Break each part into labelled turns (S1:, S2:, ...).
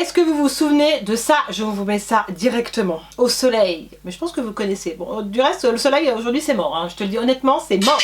S1: Est-ce que vous vous souvenez de ça? Je vous mets ça directement au soleil. Mais je pense que vous connaissez. Bon, du reste, le soleil aujourd'hui c'est mort. Hein. Je te le dis honnêtement, c'est mort.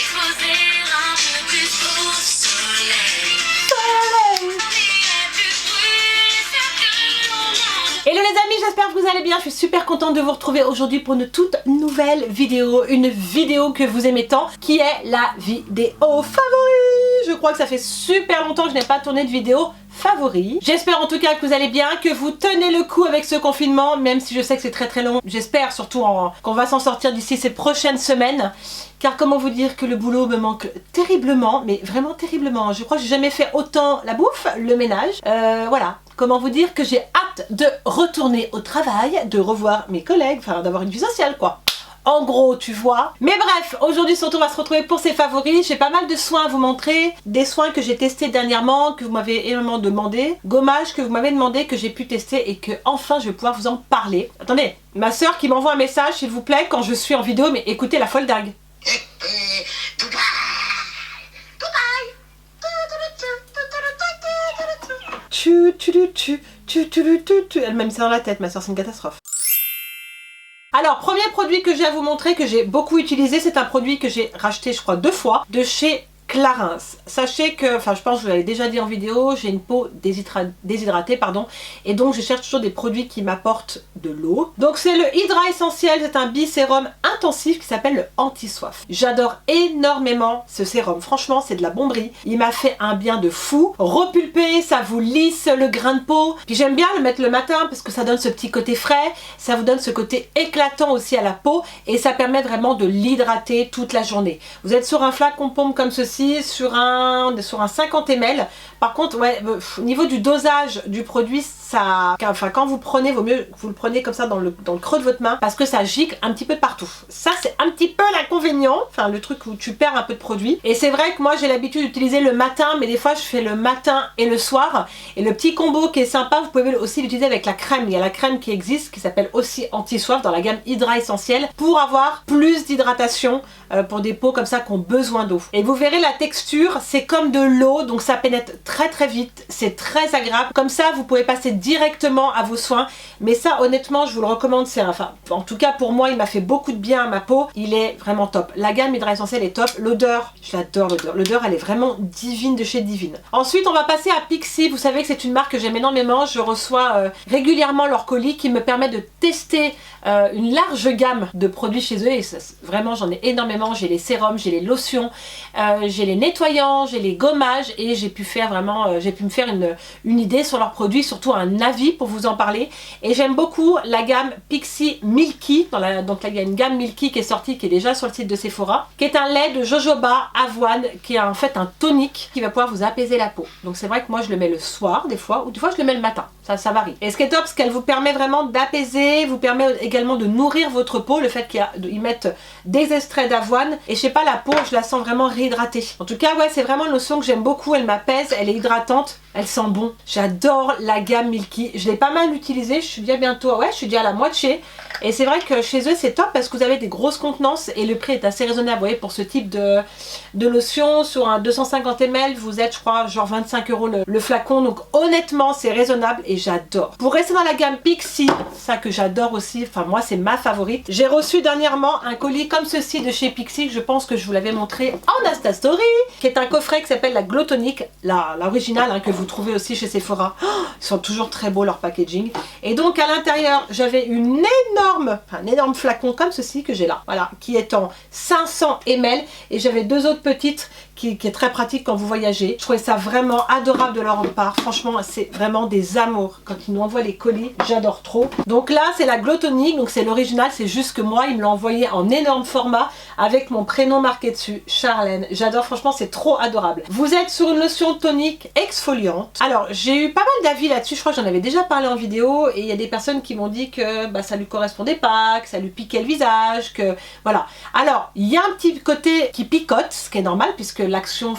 S1: Hello les amis, j'espère que vous allez bien. Je suis super contente de vous retrouver aujourd'hui pour une toute nouvelle vidéo. Une vidéo que vous aimez tant, qui est la vidéo favori. Je crois que ça fait super longtemps que je n'ai pas tourné de vidéo favori. J'espère en tout cas que vous allez bien, que vous tenez le coup avec ce confinement, même si je sais que c'est très long. J'espère surtout qu'on va s'en sortir d'ici ces prochaines semaines. Car comment vous dire que le boulot me manque terriblement, mais vraiment terriblement. Je crois que j'ai jamais fait autant la bouffe, le ménage. Voilà. Comment vous dire que j'ai hâte de retourner au travail, de revoir mes collègues, enfin d'avoir une vie sociale quoi. En gros, tu vois. Mais bref, aujourd'hui surtout on va se retrouver pour ces favoris. J'ai pas mal de soins à vous montrer. Des soins que j'ai testés dernièrement, que vous m'avez énormément demandé. Gommage que vous m'avez demandé, que j'ai pu tester et que enfin je vais pouvoir vous en parler. Attendez, ma soeur qui m'envoie un message s'il vous plaît quand je suis en vidéo, mais écoutez la folle dingue. Elle m'a mis ça dans la tête, ma soeur, c'est une catastrophe. Alors, premier produit que j'ai à vous montrer, que j'ai beaucoup utilisé, c'est un produit que j'ai racheté, je crois, 2 fois, de chez Clarins. Sachez que, enfin je pense que je vous l'avais déjà dit en vidéo, j'ai une peau déshydratée, pardon, et donc je cherche toujours des produits qui m'apportent de l'eau. Donc c'est le Hydra Essentiel, c'est un bisérum intensif qui s'appelle le Anti-Soif. J'adore énormément ce sérum, franchement c'est de la bomberie, il m'a fait un bien de fou. Repulpé, ça vous lisse le grain de peau, puis j'aime bien le mettre le matin parce que ça donne ce petit côté frais, ça vous donne ce côté éclatant aussi à la peau, et ça permet vraiment de l'hydrater toute la journée. Vous êtes sur un flacon pompe comme ceci, sur un 50 ml. Par contre, ouais, au niveau du dosage du produit, ça, enfin quand vous prenez, vaut mieux que vous le preniez comme ça dans le creux de votre main, parce que ça gicle un petit peu partout. Ça c'est un petit peu l'inconvénient, enfin le truc où tu perds un peu de produit. Et c'est vrai que moi j'ai l'habitude d'utiliser le matin, mais des fois je fais le matin et le soir. Et le petit combo qui est sympa, vous pouvez aussi l'utiliser avec la crème. Il y a la crème qui existe, qui s'appelle aussi Anti-Soif dans la gamme Hydra Essentiel, pour avoir plus d'hydratation pour des peaux comme ça qui ont besoin d'eau. Et vous verrez la texture, c'est comme de l'eau, donc ça pénètre très vite, c'est très agréable. Comme ça vous pouvez passer directement à vos soins, mais ça honnêtement je vous le recommande, c'est enfin en tout cas pour moi il m'a fait beaucoup de bien à ma peau, il est vraiment top. La gamme Hydra Essentiel est top, l'odeur, je l'adore l'odeur elle est vraiment divine de chez divine. Ensuite on va passer à Pixi, vous savez que c'est une marque que j'aime énormément, je reçois régulièrement leurs colis qui me permettent de tester une large gamme de produits chez eux, et ça, vraiment j'en ai énormément. J'ai les sérums, j'ai les lotions, j'ai les nettoyants, j'ai les gommages, et j'ai pu faire vraiment, j'ai pu me faire une idée sur leurs produits, surtout un avis pour vous en parler. Et j'aime beaucoup la gamme Pixi Milky, donc là il y a une gamme Milky qui est sortie, qui est déjà sur le site de Sephora, qui est un lait de jojoba avoine, qui est en fait un tonique qui va pouvoir vous apaiser la peau. Donc c'est vrai que moi je le mets le soir des fois, ou des fois je le mets le matin, ça varie. Et ce qui est top, c'est qu'elle vous permet vraiment d'apaiser, vous permet également de nourrir votre peau, le fait qu'ils mettent des extraits d'avoine, et je sais pas, la peau je la sens vraiment réhydratée. En tout cas ouais, c'est vraiment une lotion que j'aime beaucoup, elle m'apaise, elle est hydratante, elle sent bon. J'adore la gamme Milky, je l'ai pas mal utilisée, je suis bien bientôt, ouais je suis déjà à la moitié, et c'est vrai que chez eux c'est top parce que vous avez des grosses contenances et le prix est assez raisonnable. Vous voyez, pour ce type de lotion sur un 250 ml vous êtes je crois genre 25 € le flacon, donc honnêtement c'est raisonnable et j'adore. Pour rester dans la gamme Pixi, ça que j'adore aussi, enfin moi c'est ma favorite, j'ai reçu dernièrement un colis comme ceci de chez Pixi, je pense que je vous l'avais montré en Insta Story, qui est un coffret qui s'appelle la Glow Tonic, l'original hein, que vous trouvez aussi chez Sephora. Oh, ils sont toujours très beaux leur packaging. Et donc à l'intérieur j'avais un énorme flacon comme ceci que j'ai là, voilà, qui est en 500 ml, et j'avais 2 autres petites qui est très pratique quand vous voyagez. Je trouvais ça vraiment adorable de leur part, franchement c'est vraiment des amours quand ils nous envoient les colis, j'adore trop. Donc là c'est la Glow Tonic, donc c'est l'original, c'est juste que moi il me l'a envoyé en énorme format avec mon prénom marqué dessus, Charlène. J'adore, franchement c'est trop adorable. Vous êtes sur une lotion tonique exfoliante. Alors j'ai eu pas mal d'avis là-dessus, je crois que j'en avais déjà parlé en vidéo, et il y a des personnes qui m'ont dit que bah, ça lui correspondait pas, que ça lui piquait le visage, que voilà. Alors il y a un petit côté qui picote, ce qui est normal puisque l'action,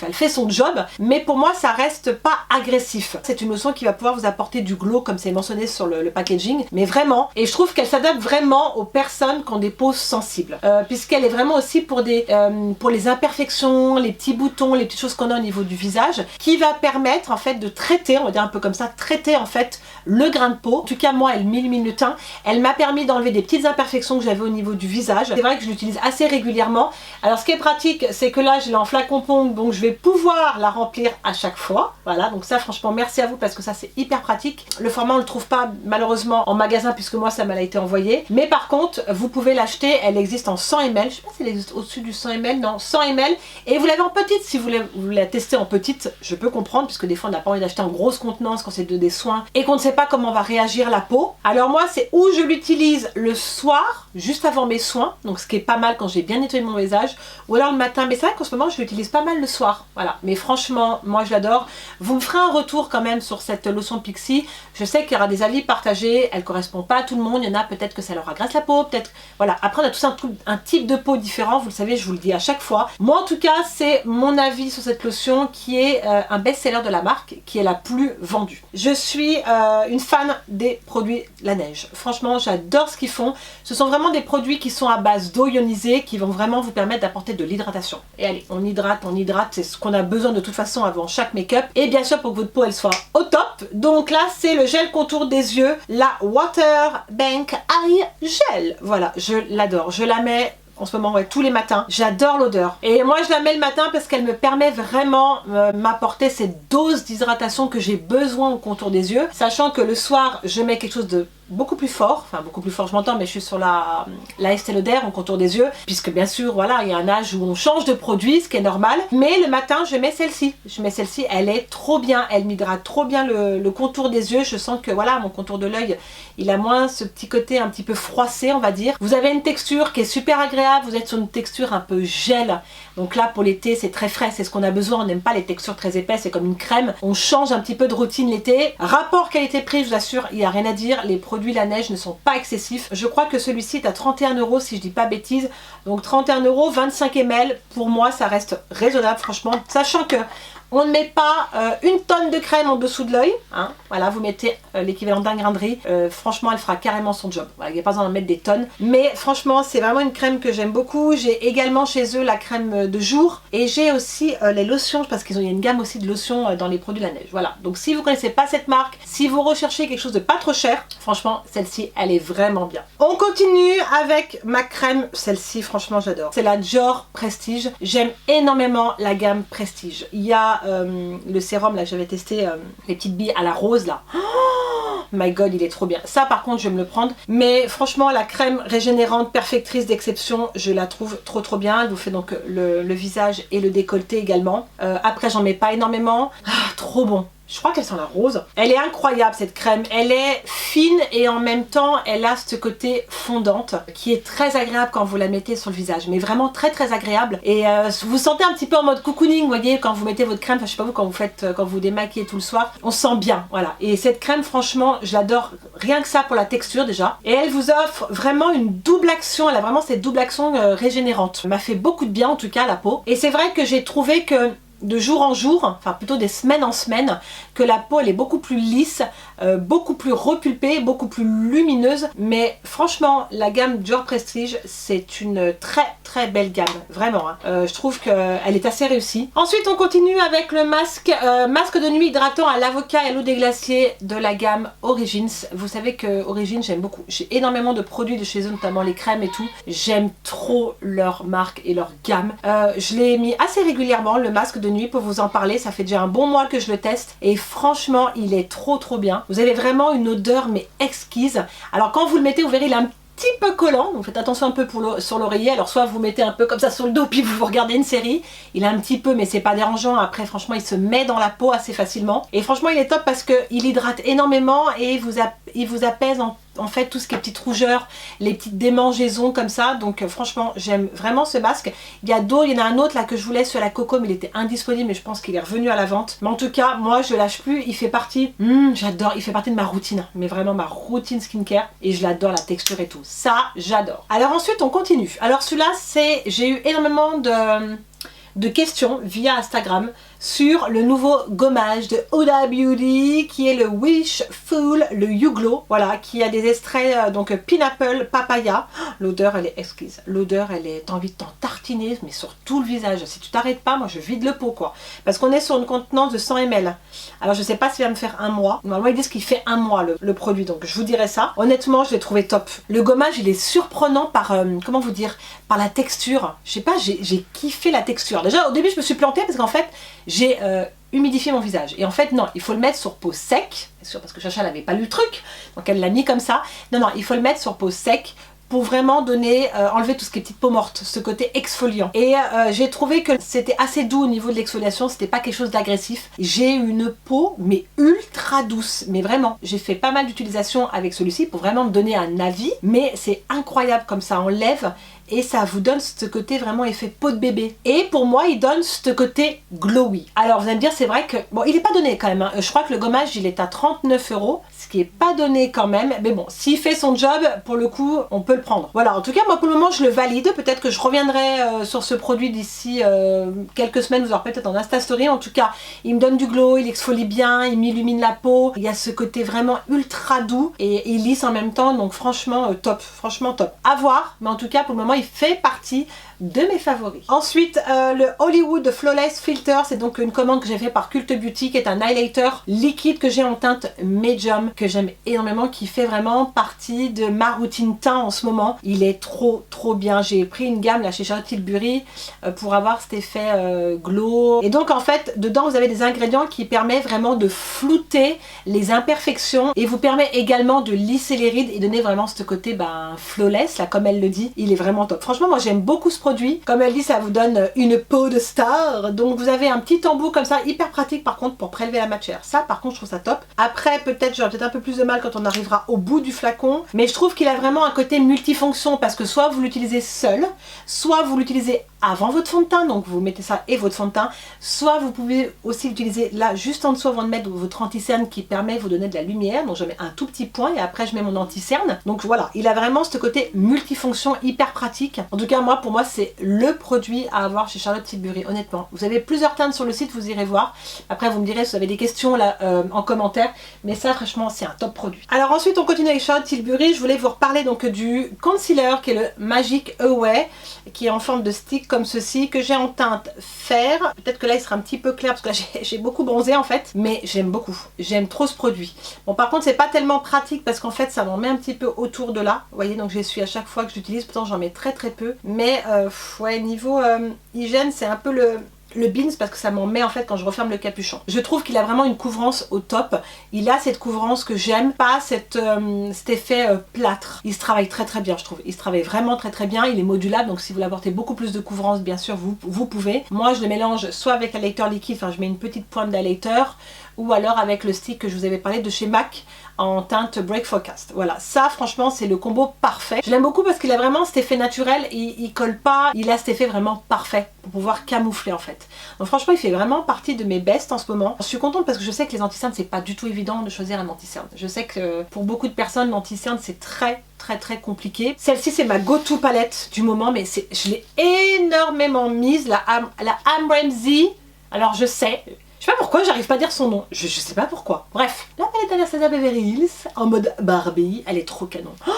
S1: elle fait son job, mais pour moi ça reste pas agressif. C'est une lotion qui va pouvoir vous apporter du glow comme c'est mentionné sur le packaging, mais vraiment, et je trouve qu'elle s'adapte vraiment aux personnes qui ont des peaux sensibles, puisqu'elle est vraiment aussi pour les imperfections, les petits boutons, les petites choses qu'on a au niveau du visage, qui va permettre en fait de traiter, on va dire un peu comme ça, traiter en fait le grain de peau. En tout cas moi elle m'illumine le teint, elle m'a permis d'enlever des petites imperfections que j'avais au niveau du visage. C'est vrai que je l'utilise assez régulièrement. Alors ce qui est pratique, c'est que là je l'ai en flacon pompe, donc je vais pouvoir la remplir à chaque fois. Voilà, donc ça franchement merci à vous parce que ça c'est hyper pratique. Le format on le trouve pas malheureusement en magasin puisque moi ça m'a été envoyé, mais par contre vous pouvez l'acheter, elle existe en 100 ml, je sais pas si elle existe au-dessus du 100 ml, non 100 ml, et vous l'avez en petite. Si vous voulez la tester en petite, je peux comprendre puisque des fois on n'a pas envie d'acheter en grosse contenance quand c'est des soins et qu'on ne sait pas comment va réagir la peau. Alors moi c'est où je l'utilise le soir juste avant mes soins, donc ce qui est pas mal quand j'ai bien nettoyé mon visage, ou alors le matin, mais c'est vrai qu'en ce moment je l'utilise pas mal le soir, voilà. Mais franchement moi je l'adore. Vous me ferez un retour quand même sur cette lotion Pixi. Je sais qu'il y aura des avis partagés, elle correspond pas à tout le monde, il y en a peut-être que ça leur agresse la peau, peut-être, voilà. Après on a tous un type de peau différent, vous le savez, je vous le dis à chaque fois. Moi en tout cas c'est mon avis sur cette lotion qui est un best-seller de la marque, qui est la plus vendue. Je suis une fan des produits La Neige, franchement j'adore ce qu'ils font. Ce sont vraiment des produits qui sont à base d'eau ionisée, qui vont vraiment vous permettre d'apporter de l'hydratation. Et allez, on hydrate, c'est ce qu'on a besoin de toute façon avant chaque make-up, et bien sûr pour que votre peau elle soit au top. Donc là c'est le gel contour des yeux, la Water Bank Eye Gel. Voilà, je l'adore, je la mets en ce moment, ouais, tous les matins. J'adore l'odeur. Et moi, je la mets le matin parce qu'elle me permet vraiment m'apporter cette dose d'hydratation que j'ai besoin au contour des yeux. Sachant que le soir, je mets quelque chose de beaucoup plus fort, enfin beaucoup plus fort je m'entends, mais je suis sur la Estée Lauder en contour des yeux, puisque bien sûr voilà il y a un âge où on change de produit, ce qui est normal, mais le matin je mets celle-ci, elle est trop bien, elle m'hydrate trop bien le contour des yeux. Je sens que voilà mon contour de l'œil il a moins ce petit côté un petit peu froissé on va dire. Vous avez une texture qui est super agréable, vous êtes sur une texture un peu gel, donc là pour l'été c'est très frais, c'est ce qu'on a besoin, on n'aime pas les textures très épaisses, c'est comme une crème, on change un petit peu de routine l'été. Rapport qualité-prix, je vous assure il n'y a rien à dire, les produits La Neige ne sont pas excessifs. Je crois que celui-ci est à 31 € si je dis pas bêtise, donc 31 €, 25 ml, pour moi ça reste raisonnable franchement, sachant que on ne met pas une tonne de crème en dessous de l'œil, hein. Voilà, vous mettez l'équivalent d'un grain de riz, franchement elle fera carrément son job, voilà, il n'y a pas besoin d'en mettre des tonnes, mais franchement c'est vraiment une crème que j'aime beaucoup. J'ai également chez eux la crème de jour, et j'ai aussi les lotions, parce qu'il y a une gamme aussi de lotions dans les produits La Neige, voilà. Donc si vous ne connaissez pas cette marque, si vous recherchez quelque chose de pas trop cher, franchement celle-ci elle est vraiment bien. On continue avec ma crème, celle-ci franchement j'adore, c'est la Dior Prestige. J'aime énormément la gamme Prestige. Il y a le sérum là que j'avais testé, les petites billes à la rose là, oh my god il est trop bien, ça par contre je vais me le prendre. Mais franchement la crème régénérante perfectrice d'exception, je la trouve trop bien. Elle vous fait donc le visage et le décolleté également. Après j'en mets pas énormément, trop bon. Je crois qu'elle sent la rose. Elle est incroyable cette crème. Elle est fine et en même temps elle a ce côté fondante qui est très agréable quand vous la mettez sur le visage. Mais vraiment très agréable. Et vous sentez un petit peu en mode cocooning, vous voyez, quand vous mettez votre crème, enfin je sais pas vous, quand vous démaquillez tout le soir, on sent bien, voilà. Et cette crème franchement je l'adore, rien que ça pour la texture déjà. Et elle vous offre vraiment une double action, elle a vraiment cette double action régénérante. Elle m'a fait beaucoup de bien en tout cas à la peau. Et c'est vrai que j'ai trouvé que de jour en jour, enfin plutôt des semaines en semaine, que la peau elle est beaucoup plus lisse, beaucoup plus repulpée, beaucoup plus lumineuse. Mais franchement la gamme Dior Prestige c'est une très belle gamme, vraiment hein. Je trouve qu'elle est assez réussie. Ensuite on continue avec le masque de nuit hydratant à l'avocat et à l'eau des glaciers de la gamme Origins. Vous savez que Origins j'aime beaucoup, j'ai énormément de produits de chez eux, notamment les crèmes et tout. J'aime trop leur marque et leur gamme. Je l'ai mis assez régulièrement le masque de nuit pour vous en parler, ça fait déjà un bon mois que je le teste et franchement il est trop bien. Vous avez vraiment une odeur mais exquise. Alors quand vous le mettez vous verrez il est un petit peu collant, donc faites attention un peu sur l'oreiller. Alors soit vous mettez un peu comme ça sur le dos puis vous regardez une série, il est un petit peu mais c'est pas dérangeant. Après franchement il se met dans la peau assez facilement et franchement il est top parce qu'il hydrate énormément et il vous apaise en fait tout ce qui est petites rougeurs, les petites démangeaisons comme ça. Donc franchement j'aime vraiment ce masque. Il y en a un autre là que je vous laisse sur la Coco mais il était indisponible, mais je pense qu'il est revenu à la vente. Mais en tout cas moi je lâche plus, il fait partie, j'adore, il fait partie de ma routine, mais vraiment ma routine skincare, et je l'adore, la texture et tout, ça j'adore. Alors ensuite on continue. Alors celui-là j'ai eu énormément de questions via Instagram sur le nouveau gommage de Huda Beauty qui est le Wishful, le You Glow, voilà, qui a des extraits donc pineapple, papaya. L'odeur elle est exquise, l'odeur elle est, t'as envie de t'en tartiner mais sur tout le visage. Si tu t'arrêtes pas, moi je vide le pot quoi, parce qu'on est sur une contenance de 100 ml. Alors je sais pas s'il va me faire un mois, normalement ils disent qu'il fait un mois le produit, donc je vous dirai ça. Honnêtement je l'ai trouvé top. Le gommage il est surprenant par, comment vous dire, par la texture. Je sais pas, j'ai kiffé la texture. Déjà au début je me suis plantée parce qu'en fait j'ai humidifié mon visage. Et en fait non, il faut le mettre sur peau sec, bien sûr parce que Chacha n'avait pas lu le truc, donc elle l'a mis comme ça. Non, il faut le mettre sur peau sec pour vraiment donner, enlever tout ce qui est petite peau morte, ce côté exfoliant. Et j'ai trouvé que c'était assez doux au niveau de l'exfoliation, c'était pas quelque chose d'agressif. J'ai une peau mais ultra douce, mais vraiment, j'ai fait pas mal d'utilisation avec celui-ci pour vraiment me donner un avis, mais c'est incroyable comme ça enlève et ça vous donne ce côté vraiment effet peau de bébé. Et pour moi, il donne ce côté glowy. Alors vous allez me dire, c'est vrai que, bon, il est pas donné quand même, hein. Je crois que le gommage, il est à 39 €, ce qui est pas donné quand même. Mais bon, s'il fait son job, pour le coup, on peut le prendre. Voilà, en tout cas, moi pour le moment, je le valide. Peut-être que je reviendrai sur ce produit d'ici quelques semaines, vous aurez peut-être en Insta Story. En tout cas, il me donne du glow, il exfolie bien, il m'illumine la peau. Il y a ce côté vraiment ultra doux et il lisse en même temps. Donc franchement, top. Franchement, top. À voir, mais en tout cas, pour le moment, il fait partie de mes favoris. Ensuite, le Hollywood Flawless Filter, c'est donc une commande que j'ai fait par Cult Beauty, qui est un highlighter liquide que j'ai en teinte Medium, que j'aime énormément, qui fait vraiment partie de ma routine teint en ce moment. Il est trop bien. J'ai pris une gamme là chez Charlotte Tilbury pour avoir cet effet glow. Et donc en fait, dedans vous avez des ingrédients qui permettent vraiment de flouter les imperfections et vous permet également de lisser les rides et donner vraiment ce côté flawless, là comme elle le dit. Il est vraiment top. Franchement, moi j'aime beaucoup ce produit. Comme elle dit, ça vous donne une peau de star. Donc vous avez un petit embout comme ça, hyper pratique par contre pour prélever la matière. Ça par contre je trouve ça top. Après peut-être j'aurai peut-être un peu plus de mal quand on arrivera au bout du flacon. Mais je trouve qu'il a vraiment un côté multifonction parce que soit vous l'utilisez seul, soit vous l'utilisez avant votre fond de teint, donc vous mettez ça et votre fond de teint, soit vous pouvez aussi l'utiliser là juste en dessous avant de mettre votre anti-cerne qui permet de vous donner de la lumière. Donc je mets un tout petit point et après je mets mon anti-cerne. Donc voilà, il a vraiment ce côté multifonction hyper pratique. En tout cas moi, pour moi c'est le produit à avoir chez Charlotte Tilbury, honnêtement. Vous avez plusieurs teintes sur le site, vous irez voir. Après vous me direz si vous avez des questions là en commentaire, mais ça franchement c'est un top produit. Alors ensuite on continue avec Charlotte Tilbury. Je voulais vous reparler donc du concealer qui est le Magic Away, qui est en forme de stick comme ceci, que j'ai en teinte fer. Peut-être que là il sera un petit peu clair parce que là j'ai beaucoup bronzé en fait, mais j'aime beaucoup, j'aime trop ce produit. Bon par contre c'est pas tellement pratique parce qu'en fait ça m'en met un petit peu autour de là, vous voyez, donc j'essuie à chaque fois que j'utilise, pourtant j'en mets très peu, mais ouais, niveau hygiène c'est un peu le beans parce que ça m'en met en fait quand je referme le capuchon. Je trouve qu'il a vraiment une couvrance au top. Il a cette couvrance que j'aime, pas cet effet plâtre. Il se travaille très bien, je trouve. Il se travaille vraiment très bien. Il est modulable, donc si vous voulez apporter beaucoup plus de couvrance, bien sûr, vous pouvez. Moi, je le mélange soit avec l'highlighter liquide, enfin je mets une petite pointe d'highlighter, ou alors avec le stick que je vous avais parlé de chez MAC en teinte Break Forecast. Voilà, ça franchement c'est le combo parfait. Je l'aime beaucoup parce qu'il a vraiment cet effet naturel, il colle pas, il a cet effet vraiment parfait pour pouvoir camoufler en fait. Donc franchement il fait vraiment partie de mes bests en ce moment. Je suis contente parce que je sais que les anti-cernes c'est pas du tout évident de choisir un anti-cerne. Je sais que pour beaucoup de personnes l'anti-cerne c'est très compliqué. Celle-ci c'est ma go-to palette du moment, mais je l'ai énormément mise, la Amremzy. Alors je sais pas pourquoi j'arrive pas à dire son nom, je sais pas pourquoi. Bref, la palette Anastasia Beverly Hills en mode Barbie, elle est trop canon. Oh,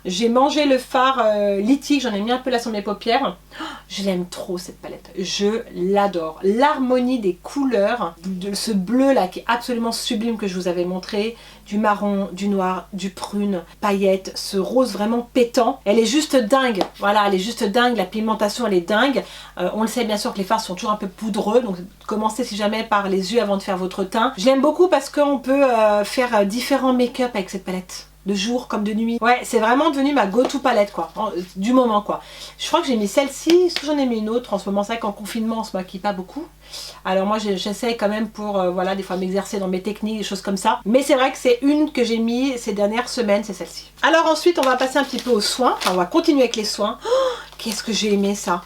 S1: j'ai mangé le fard lithique, j'en ai mis un peu là sur mes paupières. Oh, je l'aime trop cette palette, je l'adore. L'harmonie des couleurs, de ce bleu là qui est absolument sublime que je vous avais montré, du marron, du noir, du prune, paillettes, ce rose vraiment pétant. Elle est juste dingue, voilà, elle est juste dingue, la pigmentation elle est dingue. On le sait bien sûr que les fards sont toujours un peu poudreux, donc commencez si jamais par les yeux avant de faire votre teint. Je l'aime beaucoup parce qu'on peut faire différents make-up avec cette palette. De jour comme de nuit. Ouais, c'est vraiment devenu ma go-to palette quoi, du moment quoi. Je crois que j'ai mis celle-ci, est-ce que j'en ai mis une autre en ce moment? C'est vrai qu'en confinement on se maquille pas beaucoup. Alors moi j'essaie quand même pour voilà, des fois m'exercer dans mes techniques, des choses comme ça. Mais c'est vrai que c'est une que j'ai mis ces dernières semaines, c'est celle-ci. Alors ensuite on va passer un petit peu aux soins. Enfin, on va continuer avec les soins. Oh, qu'est-ce que j'ai aimé ça.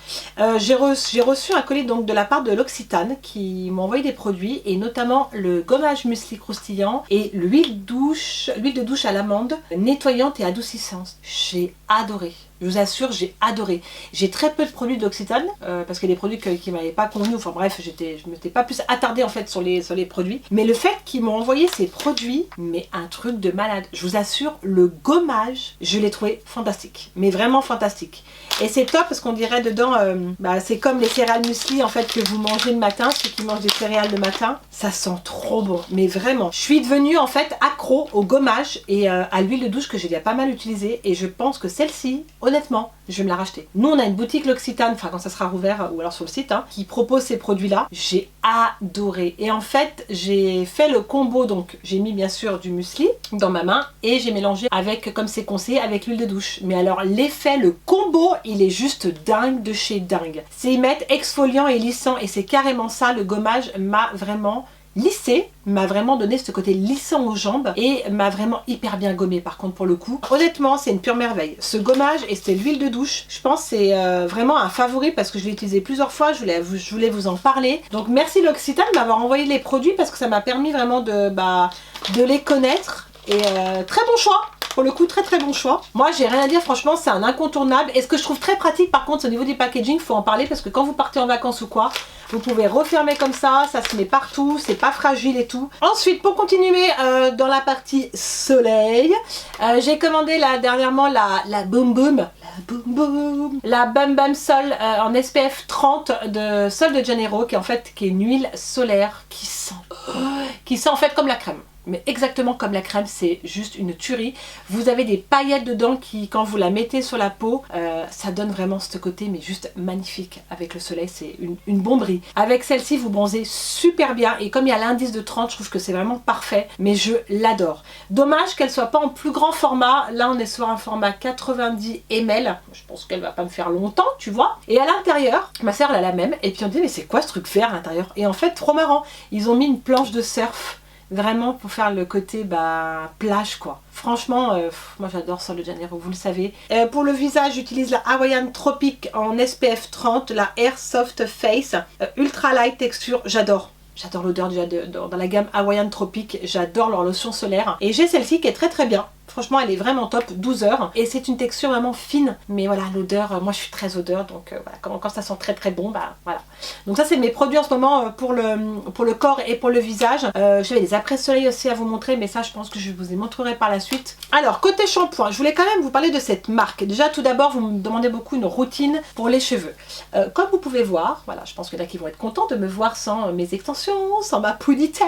S1: J'ai reçu un colis donc de la part de l'Occitane qui m'a envoyé des produits et notamment le gommage muesli croustillant et l'huile de douche à l'amande nettoyante et adoucissante. J'ai adoré. Je vous assure, j'ai adoré. J'ai très peu de produits d'Occitane, parce qu'il y a des produits qui ne m'avaient pas convenu. Enfin bref, je ne m'étais pas plus attardée en fait sur les produits. Mais le fait qu'ils m'ont envoyé ces produits, mais un truc de malade. Je vous assure, le gommage, je l'ai trouvé fantastique. Mais vraiment fantastique. Et c'est top parce qu'on dirait dedans, c'est comme les céréales muesli en fait que vous mangez le matin, ceux qui mangent des céréales le matin. Ça sent trop bon, mais vraiment. Je suis devenue en fait accro au gommage et à l'huile de douche que j'ai déjà pas mal utilisée. Et je pense que celle-ci, honnêtement, je vais me la racheter. Nous, on a une boutique L'Occitane, enfin quand ça sera rouvert ou alors sur le site, qui propose ces produits-là. J'ai adoré. Et en fait, j'ai fait le combo, donc j'ai mis bien sûr du muesli dans ma main et j'ai mélangé avec, comme c'est conseillé, avec l'huile de douche. Mais alors l'effet, le combo, il est juste dingue de chez dingue. C'est ils mettent exfoliant et lissant et c'est carrément ça, le gommage m'a vraiment lissé, m'a vraiment donné ce côté lissant aux jambes et m'a vraiment hyper bien gommé par contre pour le coup. Honnêtement, c'est une pure merveille. Ce gommage et c'est l'huile de douche, je pense c'est vraiment un favori parce que je l'ai utilisé plusieurs fois, je voulais vous en parler. Donc merci L'Occitane de m'avoir envoyé les produits parce que ça m'a permis vraiment de les connaître et très bon choix. Pour le coup, très très bon choix. Moi, j'ai rien à dire, franchement, c'est un incontournable. Et ce que je trouve très pratique, par contre, au niveau du packaging, il faut en parler parce que quand vous partez en vacances ou quoi, vous pouvez refermer comme ça se met partout, c'est pas fragile et tout. Ensuite, pour continuer dans la partie soleil, j'ai commandé dernièrement la Boom Boom. La Bum Bum Sol en SPF 30 de Sol de Janeiro, qui est une huile solaire qui sent en fait comme la crème. Mais exactement comme la crème, c'est juste une tuerie. Vous avez des paillettes dedans qui, quand vous la mettez sur la peau, ça donne vraiment ce côté, mais juste magnifique. Avec le soleil, c'est une bomberie. Avec celle-ci, vous bronzez super bien. Et comme il y a l'indice de 30, je trouve que c'est vraiment parfait. Mais je l'adore. Dommage qu'elle soit pas en plus grand format. Là, on est sur un format 90 ml. Je pense qu'elle va pas me faire longtemps, tu vois. Et à l'intérieur, ma soeur, elle a la même. Et puis on dit, mais c'est quoi ce truc vert à l'intérieur? Et en fait, trop marrant. Ils ont mis une planche de surf. Vraiment pour faire le côté plage quoi. Franchement, moi j'adore Sol de Janeiro, vous le savez. Pour le visage, j'utilise la Hawaiian Tropic en SPF 30, la Air Soft Face, Ultra Light Texture, j'adore. J'adore l'odeur dans la gamme Hawaiian Tropic, j'adore leur lotion solaire. Et j'ai celle-ci qui est très très bien. Franchement, elle est vraiment top, 12 heures. Et c'est une texture vraiment fine. Mais voilà, l'odeur, moi je suis très odeur. Donc voilà, quand ça sent très très bon, voilà. Donc ça, c'est mes produits en ce moment pour le corps et pour le visage. J'avais des après-soleil aussi à vous montrer. Mais ça, je pense que je vous les montrerai par la suite. Alors, côté shampoing, je voulais quand même vous parler de cette marque. Déjà, tout d'abord, vous me demandez beaucoup une routine pour les cheveux. Comme vous pouvez voir, voilà, je pense qu'il y en a qui vont être contents de me voir sans mes extensions, sans ma ponytail.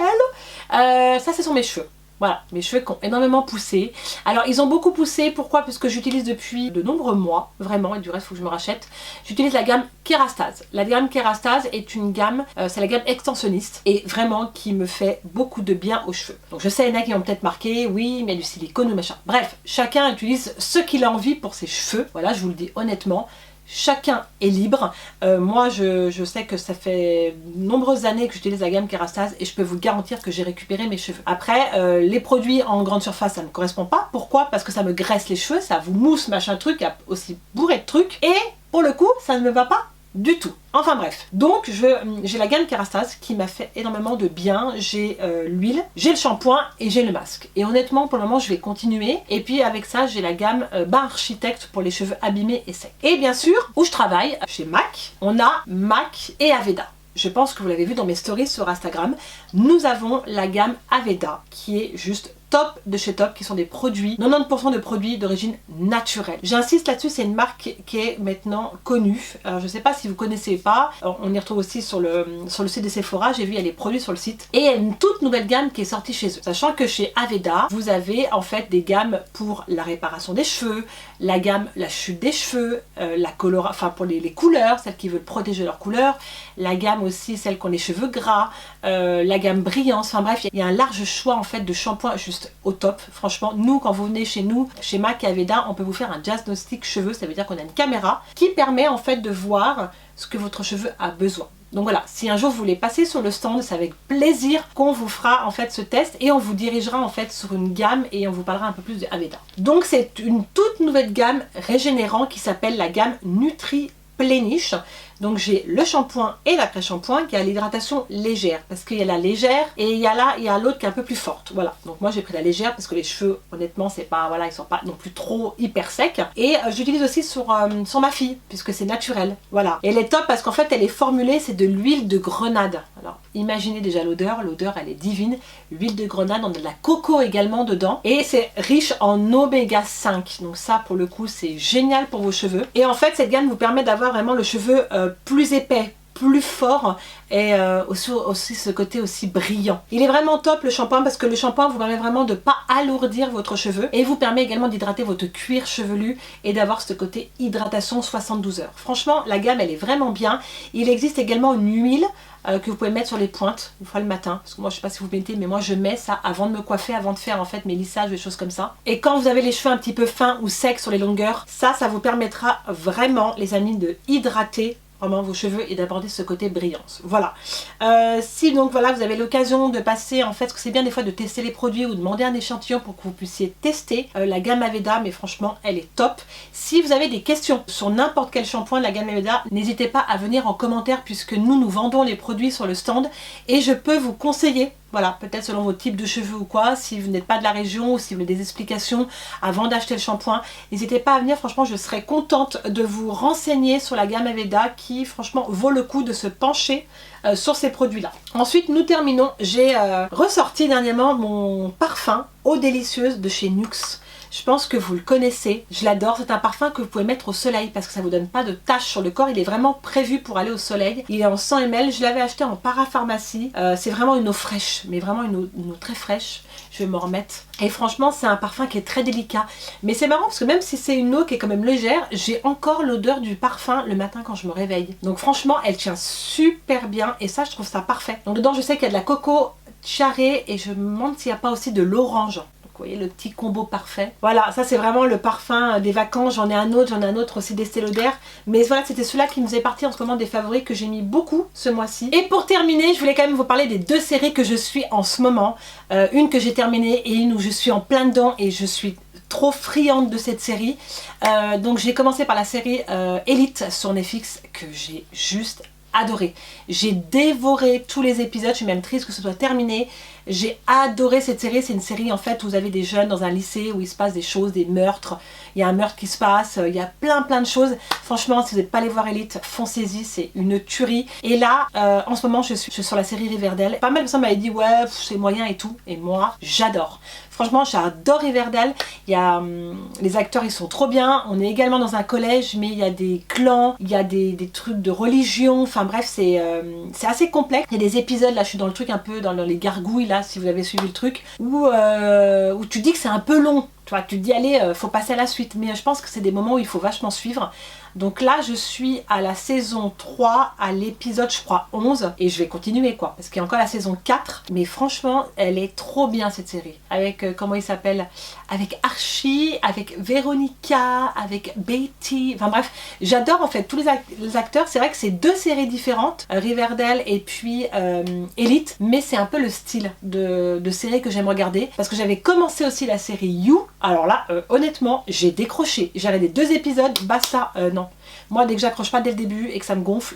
S1: Ça, ce sont mes cheveux. Voilà, mes cheveux qui ont énormément poussé. Alors, ils ont beaucoup poussé. Pourquoi? Parce que j'utilise depuis de nombreux mois, vraiment, et du reste, il faut que je me rachète. J'utilise la gamme Kerastase. La gamme Kerastase est une gamme, c'est la gamme extensionniste, et vraiment qui me fait beaucoup de bien aux cheveux. Donc, je sais, il y en a qui ont peut-être marqué, oui, mais il y a du silicone ou machin. Bref, chacun utilise ce qu'il a envie pour ses cheveux. Voilà, je vous le dis honnêtement. Chacun est libre. Moi, je sais que ça fait de nombreuses années que j'utilise la gamme Kerastase et je peux vous garantir que j'ai récupéré mes cheveux. Après, les produits en grande surface, ça ne me correspond pas. Pourquoi? Parce que ça me graisse les cheveux, ça vous mousse, machin truc, aussi bourré de trucs. Et pour le coup, ça ne me va pas du tout. Enfin bref, donc j'ai la gamme Kerastase qui m'a fait énormément de bien. J'ai l'huile, j'ai le shampoing et j'ai le masque. Et honnêtement, pour le moment, je vais continuer. Et puis avec ça, j'ai la gamme Bain Architecte pour les cheveux abîmés et secs. Et bien sûr, où je travaille, chez MAC, on a MAC et Aveda. Je pense que vous l'avez vu dans mes stories sur Instagram. Nous avons la gamme Aveda qui est juste top de chez top, qui sont des produits, 90% de produits d'origine naturelle. J'insiste là-dessus, c'est une marque qui est maintenant connue. Alors je sais pas si vous connaissez pas, on y retrouve aussi sur le site de Sephora, j'ai vu il y a les produits sur le site. Et il y a une toute nouvelle gamme qui est sortie chez eux. Sachant que chez Aveda, vous avez en fait des gammes pour la réparation des cheveux, la gamme la chute des cheveux, pour les couleurs, celles qui veulent protéger leurs couleurs, la gamme aussi celles qui ont les cheveux gras, la gamme brillance, enfin bref, il y a un large choix en fait de shampoing juste au top. Franchement, nous quand vous venez chez nous, chez MAC et Aveda, on peut vous faire un diagnostic cheveux, ça veut dire qu'on a une caméra qui permet en fait de voir ce que votre cheveu a besoin. Donc voilà, si un jour vous voulez passer sur le stand, c'est avec plaisir qu'on vous fera en fait ce test et on vous dirigera en fait sur une gamme et on vous parlera un peu plus de Aveda. Donc c'est une toute nouvelle gamme régénérant qui s'appelle la gamme Nutri Plenish. Donc j'ai le shampoing et l'après-shampoing qui a l'hydratation légère, parce qu'il y a la légère et il y a l'autre qui est un peu plus forte. Voilà, donc moi j'ai pris la légère parce que les cheveux, honnêtement, c'est pas, voilà, ils sont pas non plus trop hyper secs. Et j'utilise aussi sur ma fille, puisque c'est naturel. Voilà, et elle est top parce qu'en fait elle est formulée, c'est de l'huile de grenade. Alors imaginez déjà l'odeur elle est divine. Huile de grenade, on a de la coco également dedans et c'est riche en oméga 5. Donc ça pour le coup c'est génial pour vos cheveux. Et en fait cette gamme vous permet d'avoir vraiment le cheveu plus épais, plus fort et aussi ce côté aussi brillant. Il est vraiment top le shampoing parce que le shampoing vous permet vraiment de ne pas alourdir votre cheveu et vous permet également d'hydrater votre cuir chevelu et d'avoir ce côté hydratation 72 heures. Franchement la gamme elle est vraiment bien. Il existe également une huile que vous pouvez mettre sur les pointes une fois le matin, parce que moi je sais pas si vous mettez, mais moi je mets ça avant de me coiffer, avant de faire en fait mes lissages, des choses comme ça. Et quand vous avez les cheveux un petit peu fins ou secs sur les longueurs, ça vous permettra vraiment les amis de hydrater vraiment vos cheveux et d'aborder ce côté brillance. Voilà. Si donc voilà vous avez l'occasion de passer, en fait, parce que c'est bien des fois de tester les produits ou de demander un échantillon pour que vous puissiez tester la gamme Aveda, mais franchement elle est top. Si vous avez des questions sur n'importe quel shampoing de la gamme Aveda, n'hésitez pas à venir en commentaire puisque nous vendons les produits sur le stand et je peux vous conseiller. Voilà, peut-être selon vos types de cheveux ou quoi, si vous n'êtes pas de la région ou si vous voulez des explications avant d'acheter le shampoing, n'hésitez pas à venir, franchement je serais contente de vous renseigner sur la gamme Aveda qui franchement vaut le coup de se pencher sur ces produits là. Ensuite nous terminons, j'ai ressorti dernièrement mon parfum Eau Délicieuse de chez Nuxe. Je pense que vous le connaissez, je l'adore, c'est un parfum que vous pouvez mettre au soleil parce que ça vous donne pas de taches sur le corps, il est vraiment prévu pour aller au soleil. Il est en 100 ml, je l'avais acheté en parapharmacie, c'est vraiment une eau fraîche, mais vraiment une eau très fraîche, je vais m'en remettre. Et franchement c'est un parfum qui est très délicat, mais c'est marrant parce que même si c'est une eau qui est quand même légère, j'ai encore l'odeur du parfum le matin quand je me réveille. Donc franchement elle tient super bien et ça je trouve ça parfait. Donc dedans je sais qu'il y a de la coco charrée et je me demande s'il n'y a pas aussi de l'orange. Vous voyez le petit combo parfait. Voilà, ça c'est vraiment le parfum des vacances. J'en ai un autre aussi d'Estée Lauder. Mais voilà, c'était celui-là qui me faisait partie en ce moment des favoris que j'ai mis beaucoup ce mois-ci. Et pour terminer, je voulais quand même vous parler des deux séries que je suis en ce moment. Une que j'ai terminée et une où je suis en plein dedans et je suis trop friande de cette série. Donc j'ai commencé par la série Elite sur Netflix que j'ai juste adoré. J'ai dévoré tous les épisodes, je suis même triste que ce soit terminé. J'ai adoré cette série, c'est une série en fait où vous avez des jeunes dans un lycée où il se passe des choses, des meurtres, il y a un meurtre qui se passe, il y a plein de choses. Franchement si vous n'êtes pas allé voir Elite, foncez-y, c'est une tuerie. Et là en ce moment je suis sur la série Riverdale. Pas mal de personnes m'avaient dit ouais c'est moyen et tout, et moi j'adore. Franchement j'adore Riverdale, il y a, les acteurs ils sont trop bien, on est également dans un collège mais il y a des clans, il y a des trucs de religion, enfin bref c'est assez complexe. Il y a des épisodes, là je suis dans le truc un peu dans les gargouilles là si vous avez suivi le truc, où tu dis que c'est un peu long. Tu vois, tu te dis allez, faut passer à la suite, mais je pense que c'est des moments où il faut vachement suivre. Donc là je suis à la saison 3, à l'épisode je crois 11, et je vais continuer quoi, parce qu'il y a encore la saison 4, mais franchement elle est trop bien cette série, avec comment il s'appelle, avec Archie, avec Véronica, avec Betty, enfin bref, j'adore en fait tous les acteurs. C'est vrai que c'est deux séries différentes, Riverdale et puis Elite, mais c'est un peu le style de série que j'aime regarder, parce que j'avais commencé aussi la série You. Alors là honnêtement j'ai décroché, j'ai regardé 2 épisodes, basta, non. Moi dès que j'accroche pas dès le début et que ça me gonfle,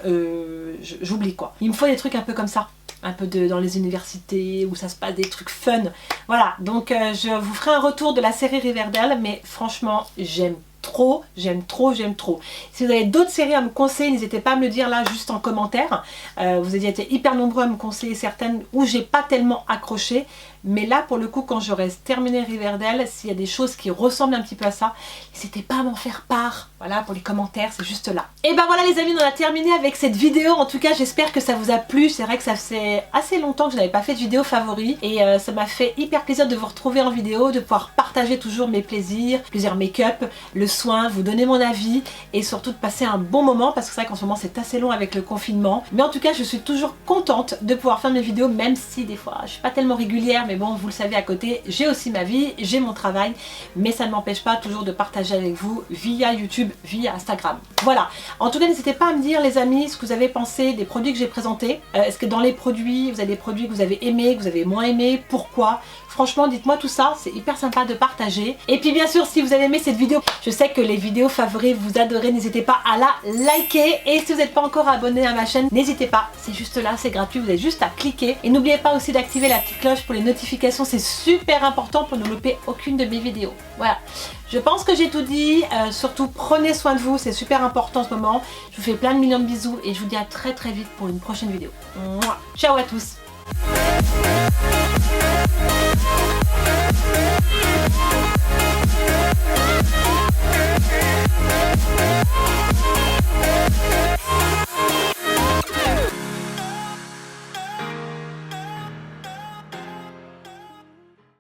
S1: j'oublie quoi. Il me faut des trucs un peu comme ça, un peu dans les universités où ça se passe des trucs fun. Voilà, donc je vous ferai un retour de la série Riverdale, mais franchement j'aime trop. Si vous avez d'autres séries à me conseiller, n'hésitez pas à me le dire là juste en commentaire. Vous avez été hyper nombreux à me conseiller certaines où j'ai pas tellement accroché. Mais là pour le coup quand j'aurai terminé Riverdale, s'il y a des choses qui ressemblent un petit peu à ça, n'hésitez pas à m'en faire part. Voilà, pour les commentaires, c'est juste là. Et ben voilà les amis, on a terminé avec cette vidéo. En tout cas j'espère que ça vous a plu. C'est vrai que ça fait assez longtemps que je n'avais pas fait de vidéo favori. Et ça m'a fait hyper plaisir de vous retrouver en vidéo, de pouvoir partager toujours mes plaisirs, plusieurs make-up, le soin, vous donner mon avis et surtout de passer un bon moment, parce que c'est vrai qu'en ce moment c'est assez long avec le confinement. Mais en tout cas je suis toujours contente de pouvoir faire mes vidéos, même si des fois je suis pas tellement régulière, mais mais bon, vous le savez, à côté, j'ai aussi ma vie, j'ai mon travail, mais ça ne m'empêche pas toujours de partager avec vous via YouTube, via Instagram. Voilà. En tout cas, n'hésitez pas à me dire, les amis, ce que vous avez pensé des produits que j'ai présentés. Est-ce que dans les produits, vous avez des produits que vous avez aimés, que vous avez moins aimés, pourquoi? Franchement, dites-moi tout ça, c'est hyper sympa de partager. Et puis bien sûr, si vous avez aimé cette vidéo, je sais que les vidéos favorites vous adorez, n'hésitez pas à la liker. Et si vous n'êtes pas encore abonné à ma chaîne, n'hésitez pas, c'est juste là, c'est gratuit, vous avez juste à cliquer. Et n'oubliez pas aussi d'activer la petite cloche pour les notifications, c'est super important pour ne louper aucune de mes vidéos. Voilà, je pense que j'ai tout dit, surtout prenez soin de vous, c'est super important en ce moment. Je vous fais plein de millions de bisous et je vous dis à très très vite pour une prochaine vidéo. Mouah. Ciao à tous.